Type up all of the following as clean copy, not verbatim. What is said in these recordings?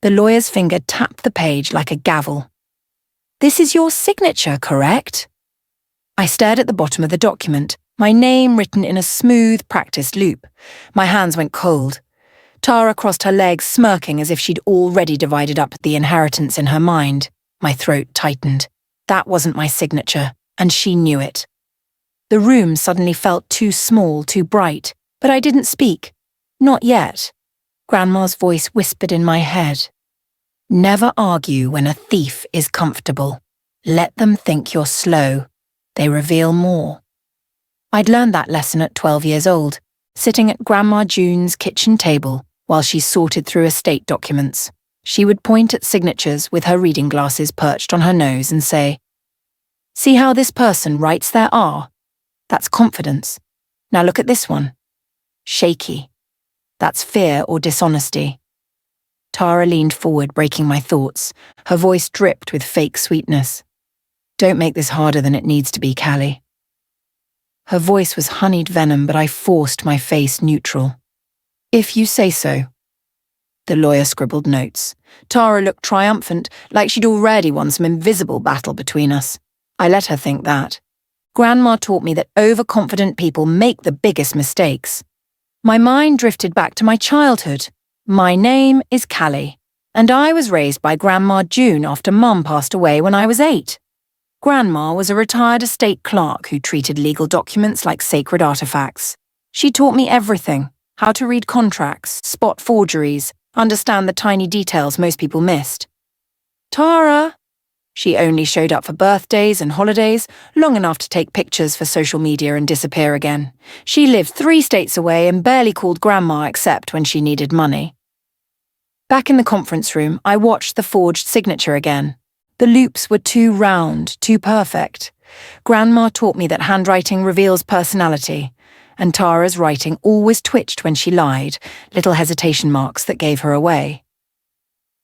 The lawyer's finger tapped the page like a gavel. "This is your signature, correct?" I stared at the bottom of the document, my name written in a smooth, practiced loop. My hands went cold. Tara crossed her legs, smirking as if she'd already divided up the inheritance in her mind. My throat tightened. That wasn't my signature, and she knew it. The room suddenly felt too small, too bright, but I didn't speak. Not yet. Grandma's voice whispered in my head. "Never argue when a thief is comfortable. Let them think you're slow. They reveal more." I'd learned that lesson at 12 years old, sitting at Grandma June's kitchen table while she sorted through estate documents. She would point at signatures with her reading glasses perched on her nose and say, "See how this person writes their R? That's confidence. Now look at this one. Shaky. That's fear or dishonesty." Tara leaned forward, breaking my thoughts. Her voice dripped with fake sweetness. "Don't make this harder than it needs to be, Callie." Her voice was honeyed venom, but I forced my face neutral. "If you say so." The lawyer scribbled notes. Tara looked triumphant, like she'd already won some invisible battle between us. I let her think that. Grandma taught me that overconfident people make the biggest mistakes. My mind drifted back to my childhood. My name is Callie, and I was raised by Grandma June after Mum passed away when I was 8. Grandma was a retired estate clerk who treated legal documents like sacred artifacts. She taught me everything: how to read contracts, spot forgeries, understand the tiny details most people missed. Tara! She only showed up for birthdays and holidays, long enough to take pictures for social media and disappear again. She lived 3 states away and barely called Grandma except when she needed money. Back in the conference room, I watched the forged signature again. The loops were too round, too perfect. Grandma taught me that handwriting reveals personality, and Tara's writing always twitched when she lied, little hesitation marks that gave her away.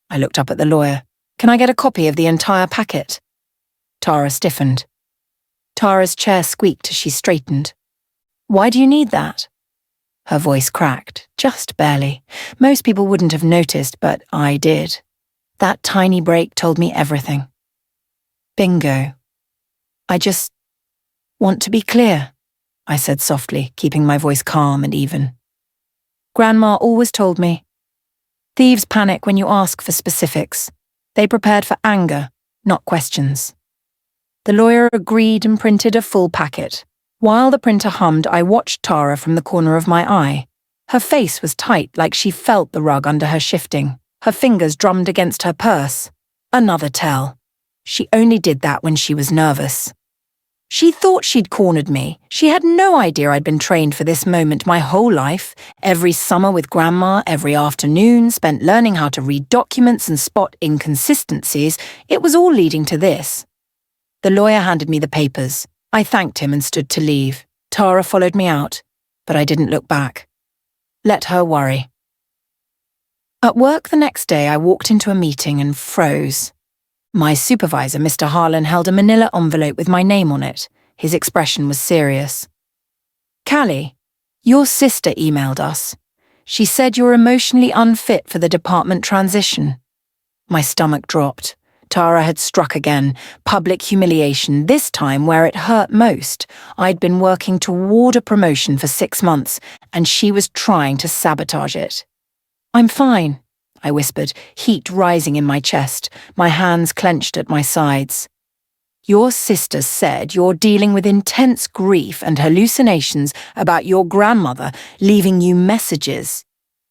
I looked up at the lawyer. "Can I get a copy of the entire packet?" Tara stiffened. Tara's chair squeaked as she straightened. "Why do you need that?" Her voice cracked, just barely. Most people wouldn't have noticed, but I did. That tiny break told me everything. Bingo. "I just want to be clear," I said softly, keeping my voice calm and even. Grandma always told me, "Thieves panic when you ask for specifics. They prepared for anger, not questions." The lawyer agreed and printed a full packet. While the printer hummed, I watched Tara from the corner of my eye. Her face was tight, like she felt the rug under her shifting. Her fingers drummed against her purse. Another tell. She only did that when she was nervous. She thought she'd cornered me. She had no idea I'd been trained for this moment my whole life. Every summer with Grandma, every afternoon, spent learning how to read documents and spot inconsistencies. It was all leading to this. The lawyer handed me the papers. I thanked him and stood to leave. Tara followed me out, but I didn't look back. Let her worry. At work the next day, I walked into a meeting and froze. My supervisor, Mr. Harlan, held a manila envelope with my name on it. His expression was serious. "Callie, your sister emailed us. She said you're emotionally unfit for the department transition." My stomach dropped. Tara had struck again. Public humiliation, this time where it hurt most. I'd been working toward a promotion for 6 months, and she was trying to sabotage it. "I'm fine," I whispered, heat rising in my chest, my hands clenched at my sides. "Your sister said you're dealing with intense grief and hallucinations about your grandmother leaving you messages."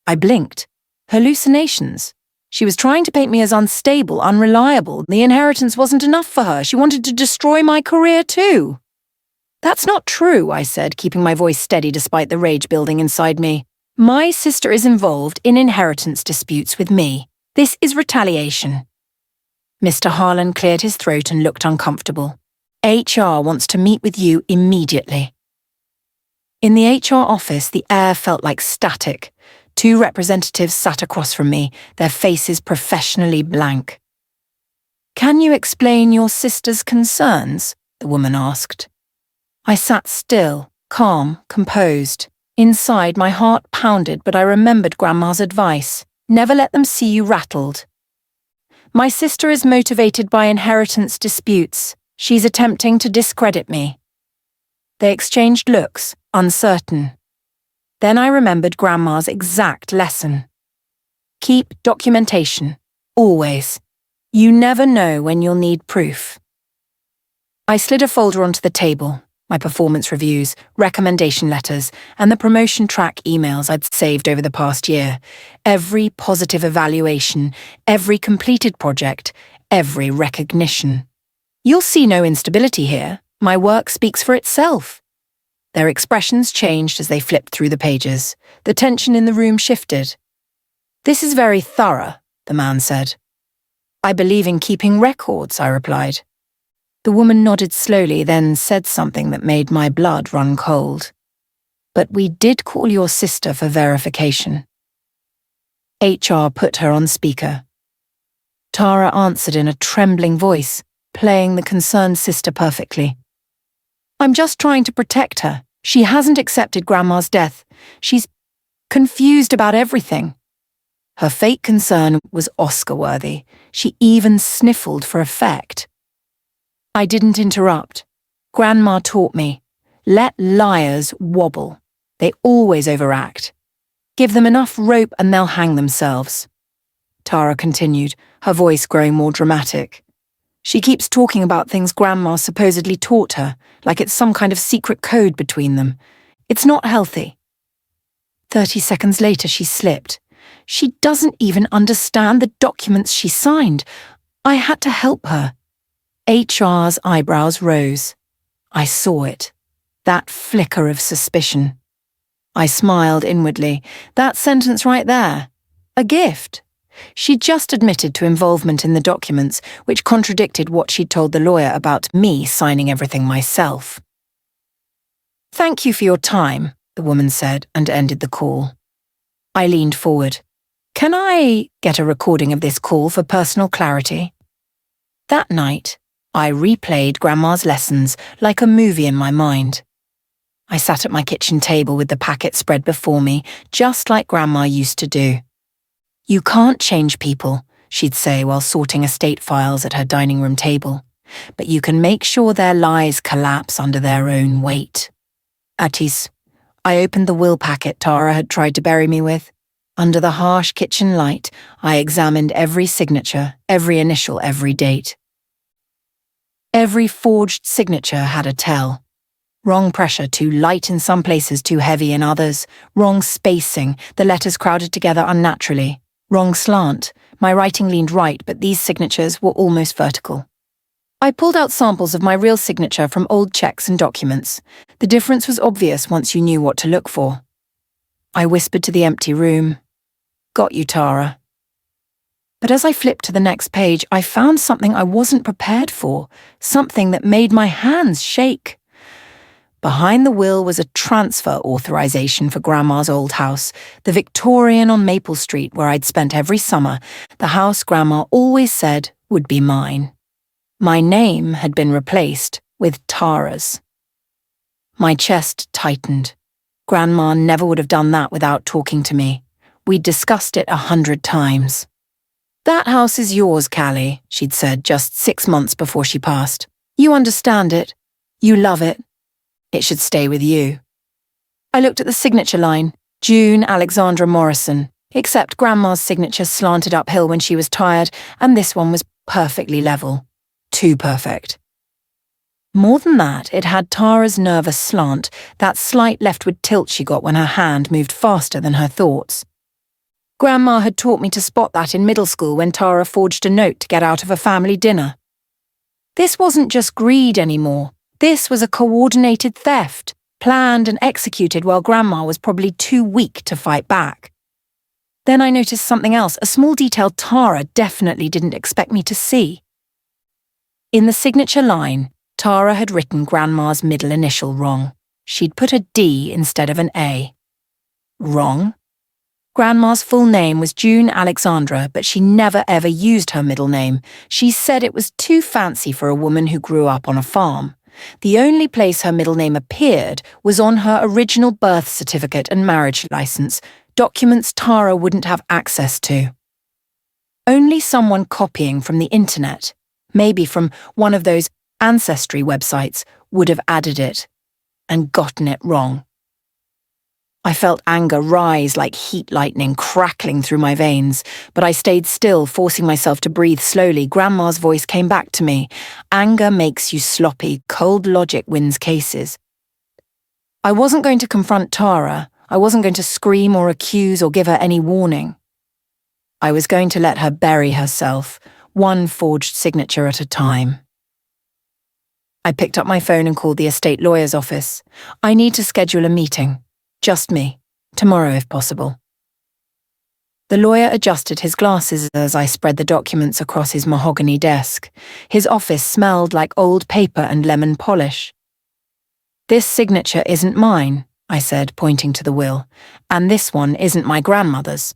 I blinked. Hallucinations? She was trying to paint me as unstable, unreliable. The inheritance wasn't enough for her. She wanted to destroy my career too. "That's not true," I said, keeping my voice steady despite the rage building inside me. "My sister is involved in inheritance disputes with me. This is retaliation." Mr. Harlan cleared his throat and looked uncomfortable. "HR wants to meet with you immediately." In the HR office, the air felt like static. 2 representatives sat across from me, their faces professionally blank. "Can you explain your sister's concerns?" the woman asked. I sat still, calm, composed. Inside, my heart pounded, but I remembered Grandma's advice. Never let them see you rattled. My sister is motivated by inheritance disputes. She's attempting to discredit me. They exchanged looks, uncertain. Then I remembered Grandma's exact lesson. Keep documentation, always. You never know when you'll need proof. I slid a folder onto the table, my performance reviews, recommendation letters, and the promotion track emails I'd saved over the past year. Every positive evaluation, every completed project, every recognition. You'll see no instability here. My work speaks for itself. Their expressions changed as they flipped through the pages. The tension in the room shifted. This is very thorough, the man said. I believe in keeping records, I replied. The woman nodded slowly, then said something that made my blood run cold. But we did call your sister for verification. HR put her on speaker. Tara answered in a trembling voice, playing the concerned sister perfectly. I'm just trying to protect her. She hasn't accepted Grandma's death. She's confused about everything. Her fake concern was Oscar-worthy. She even sniffled for effect. I didn't interrupt. Grandma taught me, let liars wobble. They always overact. Give them enough rope and they'll hang themselves. Tara continued, her voice growing more dramatic. She keeps talking about things Grandma supposedly taught her, like it's some kind of secret code between them. It's not healthy. 30 seconds later, she slipped. She doesn't even understand the documents she signed. I had to help her. HR's eyebrows rose. I saw it. That flicker of suspicion. I smiled inwardly. That sentence right there. A gift. She'd just admitted to involvement in the documents, which contradicted what she'd told the lawyer about me signing everything myself. Thank you for your time, the woman said, and ended the call. I leaned forward. Can I get a recording of this call for personal clarity? That night, I replayed Grandma's lessons like a movie in my mind. I sat at my kitchen table with the packet spread before me, just like Grandma used to do. You can't change people, she'd say while sorting estate files at her dining room table, but you can make sure their lies collapse under their own weight. Atis, I opened the will packet Tara had tried to bury me with. Under the harsh kitchen light, I examined every signature, every initial, every date. Every forged signature had a tell. Wrong pressure, too light in some places, too heavy in others. Wrong spacing, the letters crowded together unnaturally. Wrong slant, my writing leaned right, but these signatures were almost vertical. I pulled out samples of my real signature from old checks and documents. The difference was obvious once you knew what to look for. I whispered to the empty room, "Got you, Tara." But as I flipped to the next page, I found something I wasn't prepared for, something that made my hands shake. Behind the will was a transfer authorization for Grandma's old house, the Victorian on Maple Street where I'd spent every summer, the house Grandma always said would be mine. My name had been replaced with Tara's. My chest tightened. Grandma never would have done that without talking to me. We'd discussed it 100 times. That house is yours, Callie, she'd said just 6 months before she passed. You understand it. You love it. It should stay with you. I looked at the signature line, June Alexandra Morrison, except Grandma's signature slanted uphill when she was tired, and this one was perfectly level. Too perfect. More than that, it had Tara's nervous slant, that slight leftward tilt she got when her hand moved faster than her thoughts. Grandma had taught me to spot that in middle school when Tara forged a note to get out of a family dinner. This wasn't just greed anymore. This was a coordinated theft, planned and executed while Grandma was probably too weak to fight back. Then I noticed something else, a small detail Tara definitely didn't expect me to see. In the signature line, Tara had written Grandma's middle initial wrong. She'd put a D instead of an A. Wrong? Grandma's full name was June Alexandra, but she never ever used her middle name. She said it was too fancy for a woman who grew up on a farm. The only place her middle name appeared was on her original birth certificate and marriage license, documents Tara wouldn't have access to. Only someone copying from the internet, maybe from one of those ancestry websites, would have added it and gotten it wrong. I felt anger rise like heat lightning crackling through my veins, but I stayed still, forcing myself to breathe slowly. Grandma's voice came back to me. Anger makes you sloppy. Cold logic wins cases. I wasn't going to confront Tara. I wasn't going to scream or accuse or give her any warning. I was going to let her bury herself, one forged signature at a time. I picked up my phone and called the estate lawyer's office. I need to schedule a meeting. Just me. Tomorrow, if possible. The lawyer adjusted his glasses as I spread the documents across his mahogany desk. His office smelled like old paper and lemon polish. "This signature isn't mine," I said, pointing to the will, "and this one isn't my grandmother's."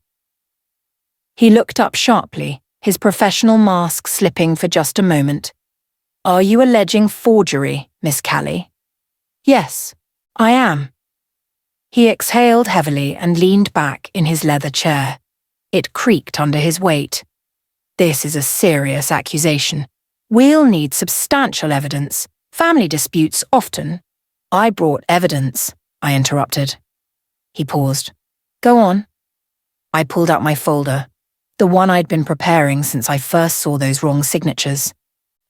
He looked up sharply, his professional mask slipping for just a moment. "Are you alleging forgery, Miss Callie?" "Yes, I am." He exhaled heavily and leaned back in his leather chair. It creaked under his weight. "This is a serious accusation. We'll need substantial evidence. Family disputes often—" "I brought evidence," I interrupted. He paused. "Go on." I pulled out my folder, the one I'd been preparing since I first saw those wrong signatures.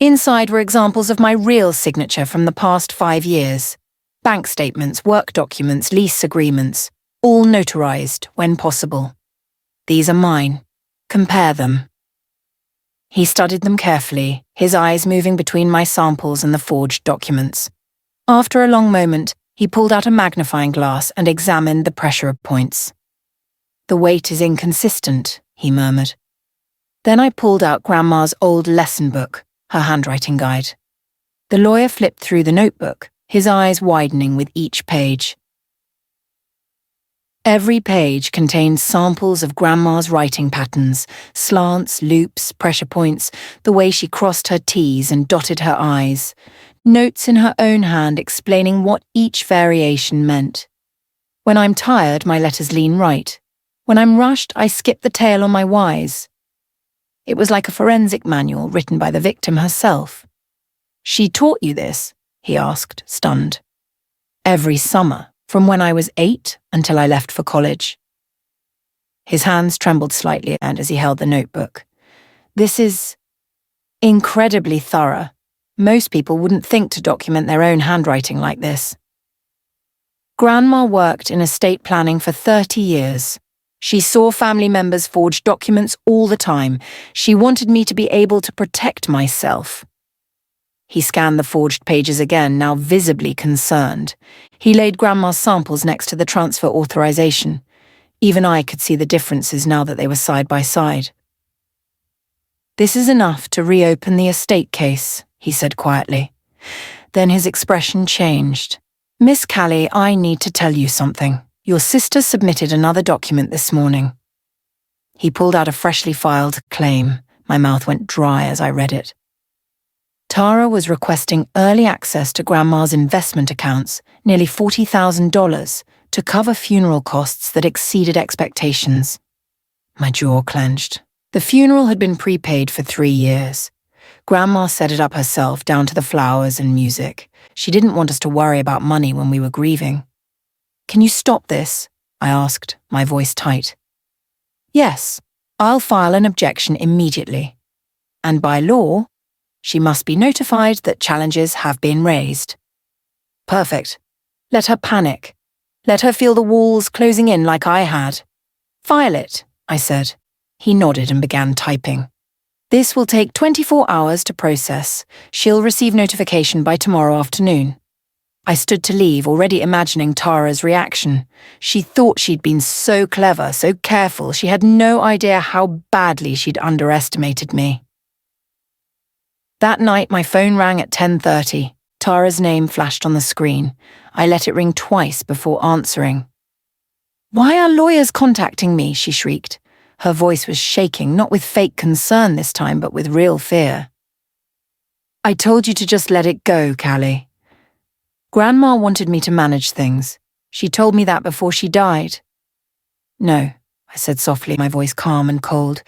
Inside were examples of my real signature from the past 5 years. Bank statements, work documents, lease agreements, all notarized when possible. "These are mine. Compare them." He studied them carefully, his eyes moving between my samples and the forged documents. After a long moment, he pulled out a magnifying glass and examined the pressure points. "The weight is inconsistent," he murmured. Then I pulled out Grandma's old lesson book, her handwriting guide. The lawyer flipped through the notebook, his eyes widening with each page. Every page contained samples of Grandma's writing patterns, slants, loops, pressure points, the way she crossed her T's and dotted her I's, notes in her own hand explaining what each variation meant. When I'm tired, my letters lean right. When I'm rushed, I skip the tail on my Y's. It was like a forensic manual written by the victim herself. "She taught you this?" he asked, stunned. "Every summer, from when I was 8 until I left for college." His hands trembled slightly as he held the notebook. "This is incredibly thorough. Most people wouldn't think to document their own handwriting like this." Grandma worked in estate planning for 30 years. She saw family members forge documents all the time. She wanted me to be able to protect myself. He scanned the forged pages again, now visibly concerned. He laid Grandma's samples next to the transfer authorization. Even I could see the differences now that they were side by side. "This is enough to reopen the estate case," he said quietly. Then his expression changed. "Miss Callie, I need to tell you something. Your sister submitted another document this morning." He pulled out a freshly filed claim. My mouth went dry as I read it. Tara was requesting early access to Grandma's investment accounts, nearly $40,000, to cover funeral costs that exceeded expectations. My jaw clenched. The funeral had been prepaid for 3 years. Grandma set it up herself, down to the flowers and music. She didn't want us to worry about money when we were grieving. "Can you stop this?" I asked, my voice tight. "Yes, I'll file an objection immediately. And by law, she must be notified that challenges have been raised." "Perfect. Let her panic. Let her feel the walls closing in like I had." "File it," I said. He nodded and began typing. "This will take 24 hours to process. She'll receive notification by tomorrow afternoon." I stood to leave, already imagining Tara's reaction. She thought she'd been so clever, so careful. She had no idea how badly she'd underestimated me. That night, my phone rang at 10:30. Tara's name flashed on the screen. I let it ring twice before answering. "Why are lawyers contacting me?" she shrieked. Her voice was shaking, not with fake concern this time, but with real fear. "I told you to just let it go, Callie. Grandma wanted me to manage things. She told me that before she died." "No," I said softly, my voice calm and cold.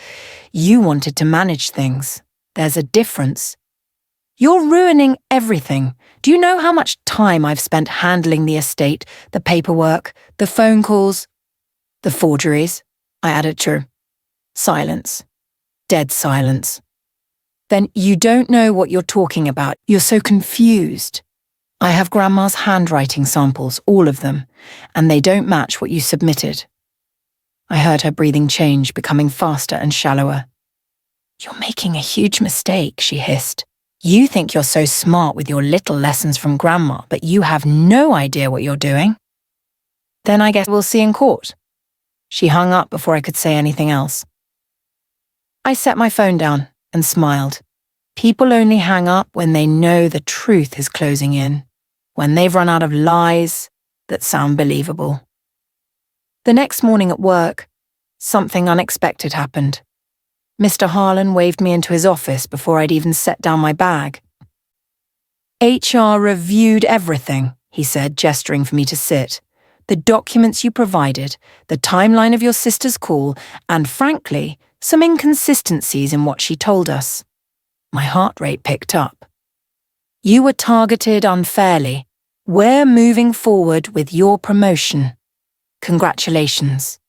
You wanted to manage things. There's a difference. You're ruining everything. Do you know how much time I've spent handling the estate, the paperwork, the phone calls, the forgeries? I added true. Silence. Dead silence. Then you don't know what you're talking about. You're so confused. I have Grandma's handwriting samples, all of them, and they don't match what you submitted. I heard her breathing change, becoming faster and shallower. You're making a huge mistake, she hissed. You think you're so smart with your little lessons from Grandma, but you have no idea what you're doing. Then I guess we'll see in court. She hung up before I could say anything else. I set my phone down and smiled. People only hang up when they know the truth is closing in, when they've run out of lies that sound believable. The next morning at work, something unexpected happened. Mr. Harlan waved me into his office before I'd even set down my bag. HR reviewed everything, he said, gesturing for me to sit. The documents you provided, the timeline of your sister's call, and frankly, some inconsistencies in what she told us. My heart rate picked up. You were targeted unfairly. We're moving forward with your promotion. Congratulations.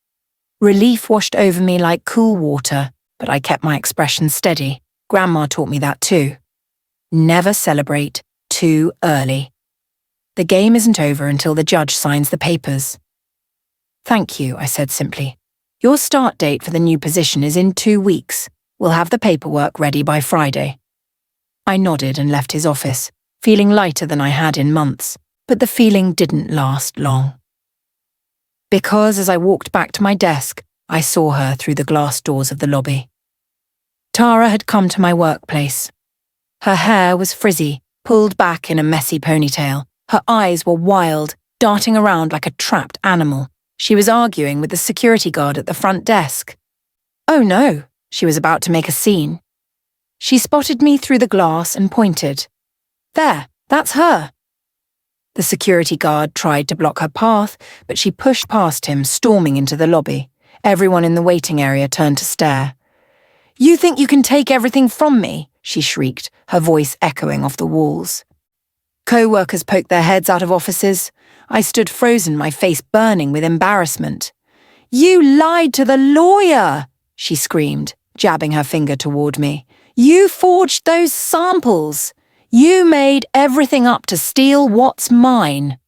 Relief washed over me like cool water, but I kept my expression steady. Grandma taught me that too. Never celebrate too early. The game isn't over until the judge signs the papers. Thank you, I said simply. Your start date for the new position is in 2 weeks. We'll have the paperwork ready by Friday. I nodded and left his office, feeling lighter than I had in months, but the feeling didn't last long. Because as I walked back to my desk, I saw her through the glass doors of the lobby. Tara had come to my workplace. Her hair was frizzy, pulled back in a messy ponytail. Her eyes were wild, darting around like a trapped animal. She was arguing with the security guard at the front desk. Oh no, she was about to make a scene. She spotted me through the glass and pointed. There, that's her. The security guard tried to block her path, but she pushed past him, storming into the lobby. Everyone in the waiting area turned to stare. You think you can take everything from me? She shrieked, her voice echoing off the walls. Co-workers poked their heads out of offices. I stood frozen, my face burning with embarrassment. You lied to the lawyer, she screamed, jabbing her finger toward me. You forged those samples. You made everything up to steal what's mine.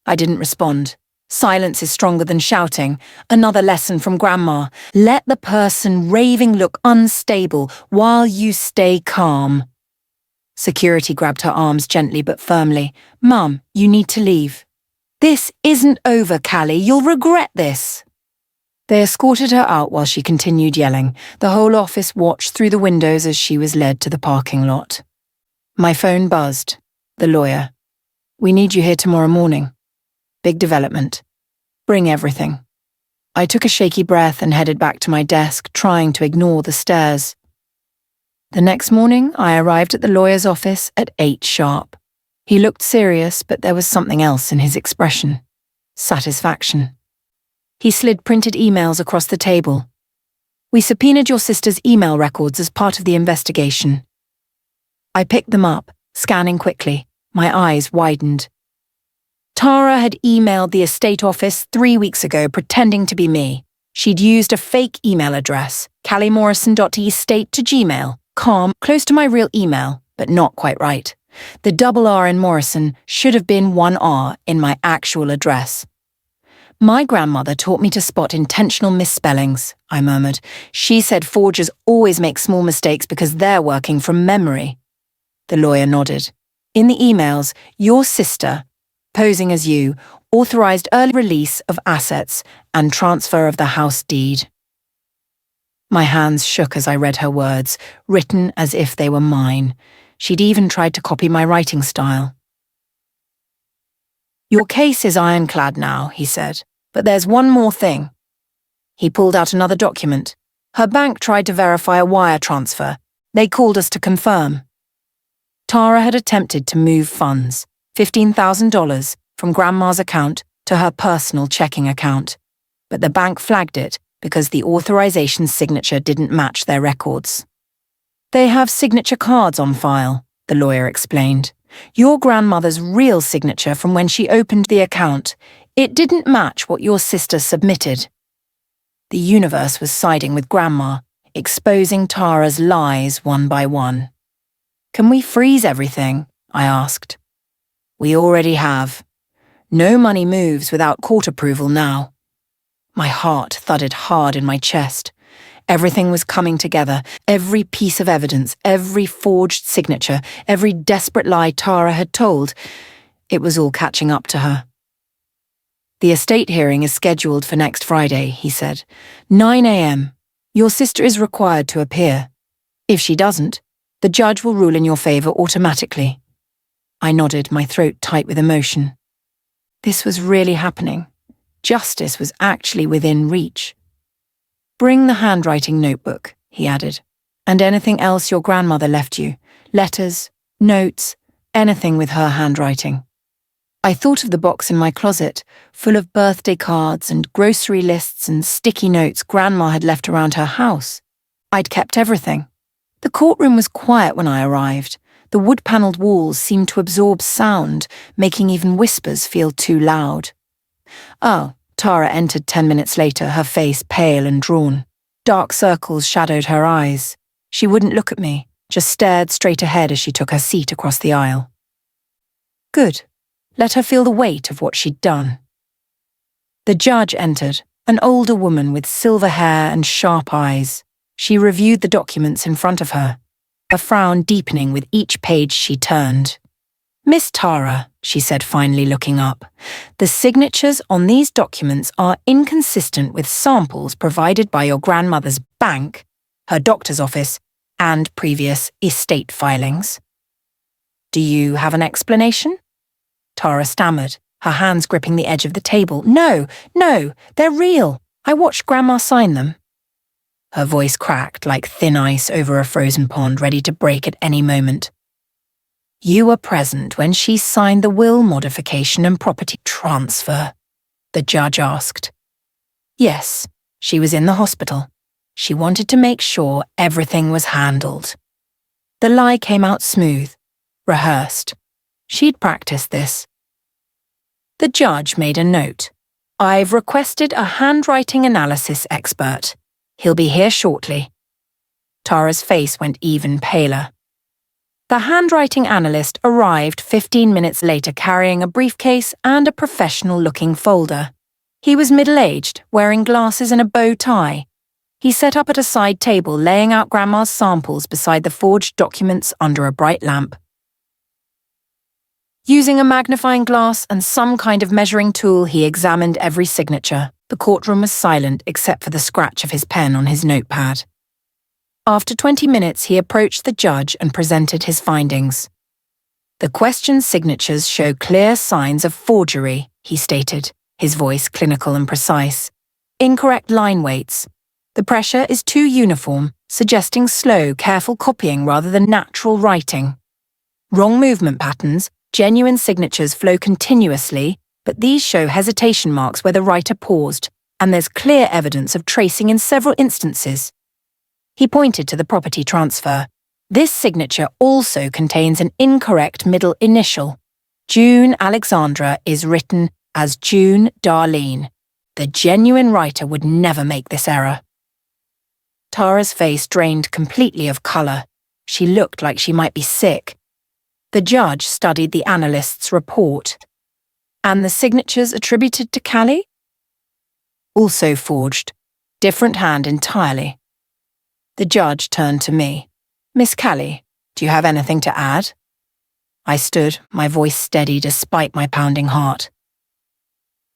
I didn't respond. Silence is stronger than shouting. Another lesson from Grandma. Let the person raving look unstable while you stay calm. Security grabbed her arms gently but firmly. Mum, you need to leave. This isn't over, Callie. You'll regret this. They escorted her out while she continued yelling. The whole office watched through the windows as she was led to the parking lot. My phone buzzed. The lawyer. We need you here tomorrow morning. Big development. Bring everything. I took a shaky breath and headed back to my desk, trying to ignore the stares. The next morning, I arrived at the lawyer's office at 8 sharp. He looked serious, but there was something else in his expression. Satisfaction. He slid printed emails across the table. We subpoenaed your sister's email records as part of the investigation. I picked them up, scanning quickly. My eyes widened. Tara had emailed the estate office 3 weeks ago pretending to be me. She'd used a fake email address, calliemorrison.estate@gmail.com, close to my real email, but not quite right. The double R in Morrison should have been 1 R in my actual address. My grandmother taught me to spot intentional misspellings, I murmured. She said forgers always make small mistakes because they're working from memory. The lawyer nodded. In the emails, your sister, posing as you, authorized early release of assets and transfer of the house deed. My hands shook as I read her words, written as if they were mine. She'd even tried to copy my writing style. Your case is ironclad now, he said, but there's one more thing. He pulled out another document. Her bank tried to verify a wire transfer. They called us to confirm. Tara had attempted to move funds, $15,000, from Grandma's account to her personal checking account. but the bank flagged it because the authorization signature didn't match their records. They have signature cards on file, the lawyer explained. Your grandmother's real signature from when she opened the account, it didn't match what your sister submitted. The universe was siding with Grandma, exposing Tara's lies one by one. Can we freeze everything? I asked. We already have. No money moves without court approval now. My heart thudded hard in my chest. Everything was coming together, every piece of evidence, every forged signature, every desperate lie Tara had told. It was all catching up to her. The estate hearing is scheduled for next Friday, he said. 9 a.m. Your sister is required to appear. If she doesn't, the judge will rule in your favour automatically. I nodded, my throat tight with emotion. This was really happening. Justice was actually within reach. Bring the handwriting notebook, he added, and anything else your grandmother left you, letters, notes, anything with her handwriting. I thought of the box in my closet, full of birthday cards and grocery lists and sticky notes Grandma had left around her house. I'd kept everything. The courtroom was quiet when I arrived. The wood-panelled walls seemed to absorb sound, making even whispers feel too loud. Oh, Tara entered 10 minutes later, her face pale and drawn. Dark circles shadowed her eyes. She wouldn't look at me, just stared straight ahead as she took her seat across the aisle. Good. Let her feel the weight of what she'd done. The judge entered, an older woman with silver hair and sharp eyes. She reviewed the documents in front of her, a frown deepening with each page she turned. Miss Tara, she said, finally looking up, the signatures on these documents are inconsistent with samples provided by your grandmother's bank, her doctor's office, and previous estate filings. Do you have an explanation? Tara stammered, her hands gripping the edge of the table. No, they're real. I watched Grandma sign them. Her voice cracked like thin ice over a frozen pond ready to break at any moment. You were present when she signed the will modification and property transfer, the judge asked. Yes, she was in the hospital. She wanted to make sure everything was handled. The lie came out smooth, rehearsed. She'd practiced this. The judge made a note. I've requested a handwriting analysis expert. He'll be here shortly. Tara's face went even paler. The handwriting analyst arrived 15 minutes later carrying a briefcase and a professional-looking folder. He was middle-aged, wearing glasses and a bow tie. He sat up at a side table, laying out Grandma's samples beside the forged documents under a bright lamp. Using a magnifying glass and some kind of measuring tool, he examined every signature. The courtroom was silent except for the scratch of his pen on his notepad. After 20 minutes, he approached the judge and presented his findings. The questioned signatures show clear signs of forgery, he stated, his voice clinical and precise. Incorrect line weights. The pressure is too uniform, suggesting slow, careful copying rather than natural writing. Wrong movement patterns. Genuine signatures flow continuously, but these show hesitation marks where the writer paused, and there's clear evidence of tracing in several instances. He pointed to the property transfer. This signature also contains an incorrect middle initial. June Alexandra is written as June Darlene. The genuine writer would never make this error. Tara's face drained completely of colour. She looked like she might be sick. The judge studied the analyst's report. And the signatures attributed to Callie? Also forged. Different hand entirely. The judge turned to me. Miss Callie, do you have anything to add? I stood, my voice steady despite my pounding heart.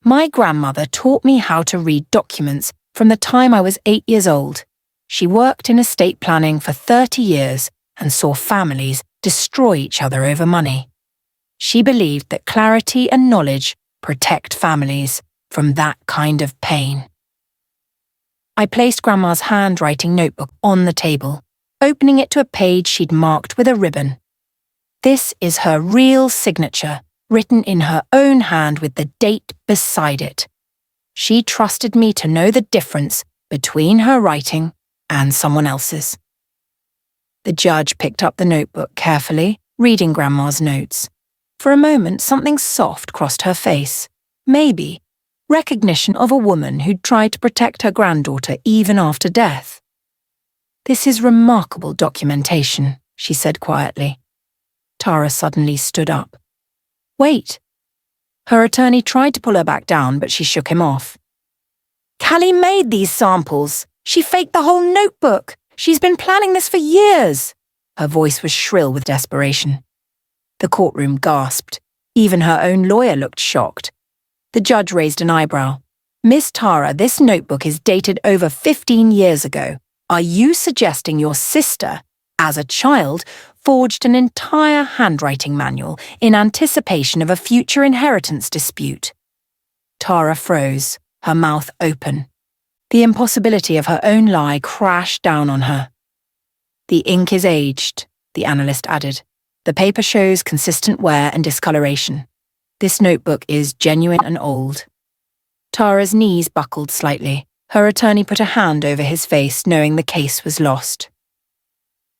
My grandmother taught me how to read documents from the time I was 8 years old. She worked in estate planning for 30 years and saw families destroy each other over money. She believed that clarity and knowledge protect families from that kind of pain. I placed Grandma's handwriting notebook on the table, opening it to a page she'd marked with a ribbon. This is her real signature, written in her own hand with the date beside it. She trusted me to know the difference between her writing and someone else's. The judge picked up the notebook carefully, reading Grandma's notes. For a moment, something soft crossed her face. Maybe recognition of a woman who'd tried to protect her granddaughter even after death. "This is remarkable documentation," she said quietly. Tara suddenly stood up. "Wait." Her attorney tried to pull her back down, but she shook him off. "Callie made these samples. She faked the whole notebook. She's been planning this for years." Her voice was shrill with desperation. The courtroom gasped. Even her own lawyer looked shocked. The judge raised an eyebrow. "Miss Tara, this notebook is dated over 15 years ago. Are you suggesting your sister, as a child, forged an entire handwriting manual in anticipation of a future inheritance dispute?" Tara froze, her mouth open. The impossibility of her own lie crashed down on her. "The ink is aged," the analyst added. "The paper shows consistent wear and discoloration. This notebook is genuine and old." Tara's knees buckled slightly. Her attorney put a hand over his face, knowing the case was lost.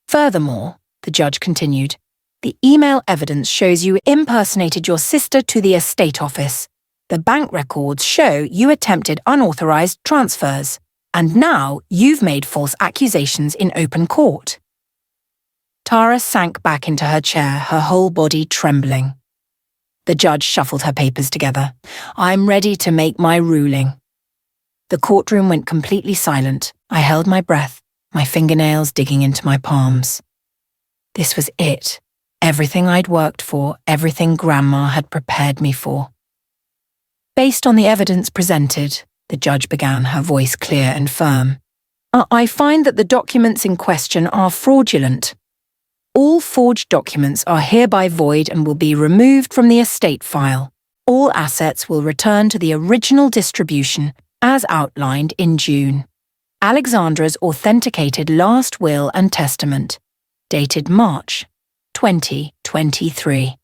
"Furthermore," the judge continued, "the email evidence shows you impersonated your sister to the estate office. The bank records show you attempted unauthorized transfers, and now you've made false accusations in open court." Tara sank back into her chair, her whole body trembling. The judge shuffled her papers together. "I'm ready to make my ruling." The courtroom went completely silent. I held my breath, my fingernails digging into my palms. This was it. Everything I'd worked for, everything Grandma had prepared me for. "Based on the evidence presented," the judge began, her voice clear and firm, "I find that the documents in question are fraudulent. All forged documents are hereby void and will be removed from the estate file. All assets will return to the original distribution as outlined in June. Alexandra's authenticated last will and testament, dated March 2023.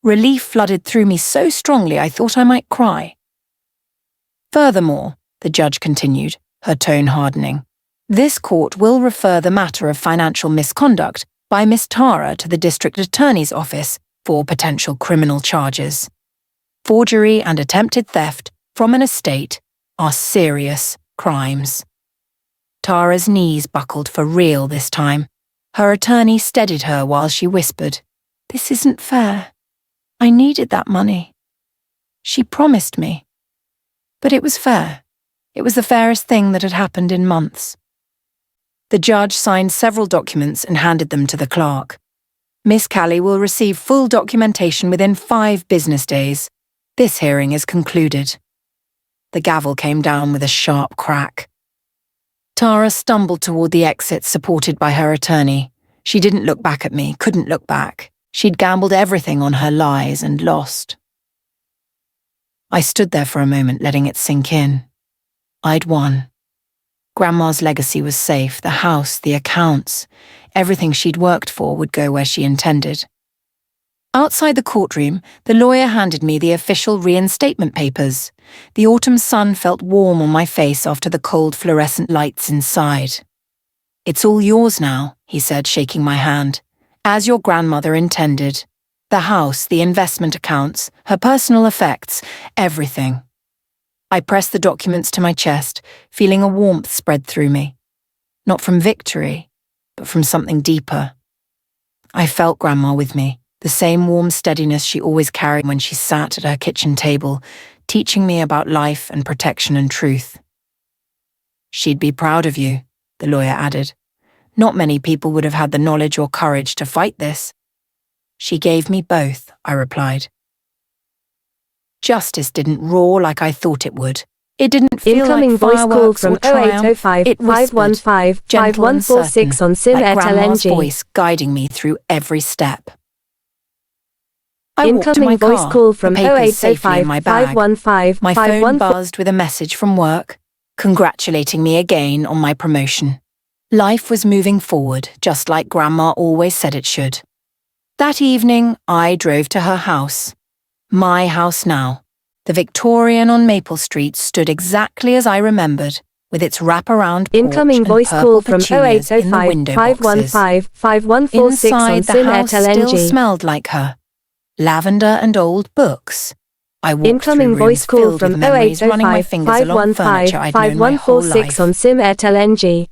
Relief flooded through me so strongly I thought I might cry. "Furthermore," the judge continued, her tone hardening, "this court will refer the matter of financial misconduct by Miss Tara to the district attorney's office for potential criminal charges. Forgery and attempted theft from an estate are serious crimes." Tara's knees buckled for real this time. Her attorney steadied her while she whispered, "This isn't fair. I needed that money. She promised me. But it was fair. It was the fairest thing that had happened in months." The judge signed several documents and handed them to the clerk. "Miss Callie will receive full documentation within 5 business days. This hearing is concluded." The gavel came down with a sharp crack. Tara stumbled toward the exit, supported by her attorney. She didn't look back at me, couldn't look back. She'd gambled everything on her lies and lost. I stood there for a moment, letting it sink in. I'd won. Grandma's legacy was safe, the house, the accounts. Everything she'd worked for would go where she intended. Outside the courtroom, the lawyer handed me the official reinstatement papers. The autumn sun felt warm on my face after the cold fluorescent lights inside. "It's all yours now," he said, shaking my hand. "As your grandmother intended. The house, the investment accounts, her personal effects, everything." I pressed the documents to my chest, feeling a warmth spread through me. Not from victory, but from something deeper. I felt Grandma with me, the same warm steadiness she always carried when she sat at her kitchen table, teaching me about life and protection and truth. "She'd be proud of you," the lawyer added. "Not many people would have had the knowledge or courage to fight this." "She gave me both," I replied. Justice didn't roar like I thought it would. It didn't feel Incoming like voice call fireworks from or triumph. 0805 It whispered, 515 gentle and 5146 certain, on SIM like Airtel Grandma's NG. voice guiding me through every step. I walked to Incoming my voice car, call from the papers safely 0805 in my bag. 515 My phone 514. buzzed with a message from work, congratulating me again on my promotion. Life was moving forward, just like Grandma always said it should. That evening, I drove to her house. My house now. The Victorian on Maple Street stood exactly as I remembered, with its wraparound porch Incoming and voice purple call from petunias in the 0805 window boxes. 515 5146 on Inside, the SIM house Airtel still NG. smelled like her. Lavender and old books. I walked Incoming through voice rooms call filled from with memories, running my 0805 fingers along furniture I'd known my whole 5146 life. on SIM Airtel NG.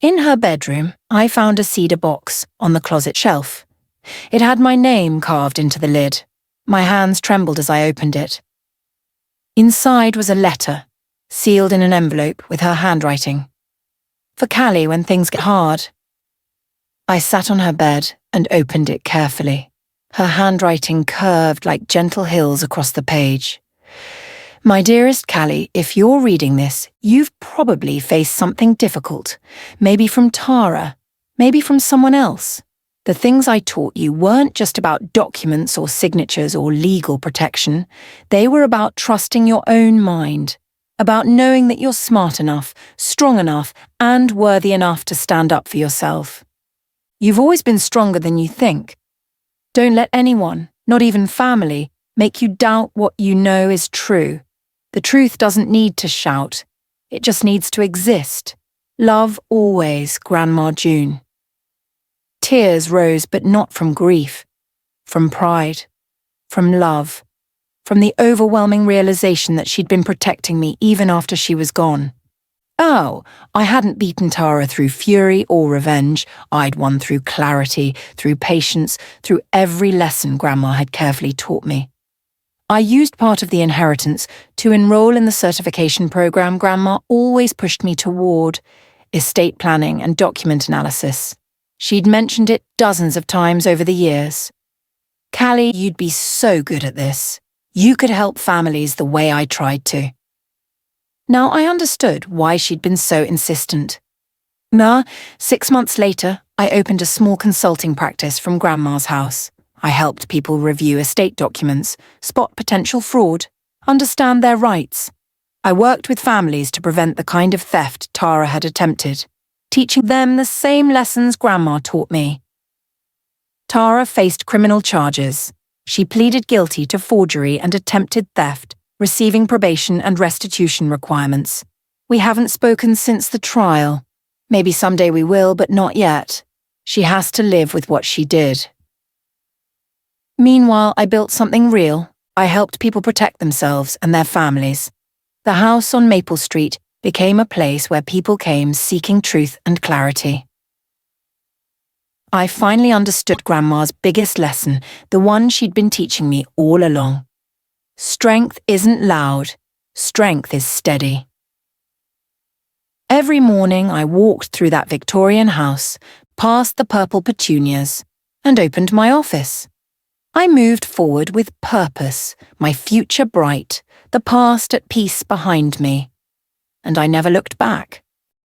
In her bedroom, I found a cedar box on the closet shelf. It had my name carved into the lid. My hands trembled as I opened it. Inside was a letter, sealed in an envelope with her handwriting. For Callie when things get hard. I sat on her bed and opened it carefully. Her handwriting curved like gentle hills across the page. My dearest Callie, if you're reading this, you've probably faced something difficult. Maybe from Tara, maybe from someone else. The things I taught you weren't just about documents or signatures or legal protection. They were about trusting your own mind, about knowing that you're smart enough, strong enough, and worthy enough to stand up for yourself. You've always been stronger than you think. Don't let anyone, not even family, make you doubt what you know is true. The truth doesn't need to shout. It just needs to exist. Love always, Grandma June. Tears rose, but not from grief, from pride, from love, from the overwhelming realization that she'd been protecting me even after she was gone. Oh, I hadn't beaten Tara through fury or revenge. I'd won through clarity, through patience, through every lesson Grandma had carefully taught me. I used part of the inheritance to enroll in the certification program Grandma always pushed me toward, estate planning and document analysis. She'd mentioned it dozens of times over the years. Callie, you'd be so good at this. You could help families the way I tried to. Now I understood why she'd been so insistent. 6 months later, I opened a small consulting practice from Grandma's house. I helped people review estate documents, spot potential fraud, understand their rights. I worked with families to prevent the kind of theft Tara had attempted, teaching them the same lessons Grandma taught me. Tara faced criminal charges. She pleaded guilty to forgery and attempted theft, receiving probation and restitution requirements. We haven't spoken since the trial. Maybe someday we will, but not yet. She has to live with what she did. Meanwhile, I built something real. I helped people protect themselves and their families. The house on Maple Street became a place where people came seeking truth and clarity. I finally understood Grandma's biggest lesson, the one she'd been teaching me all along. Strength isn't loud. Strength is steady. Every morning I walked through that Victorian house, past the purple petunias, and opened my office. I moved forward with purpose, my future bright, the past at peace behind me. And I never looked back.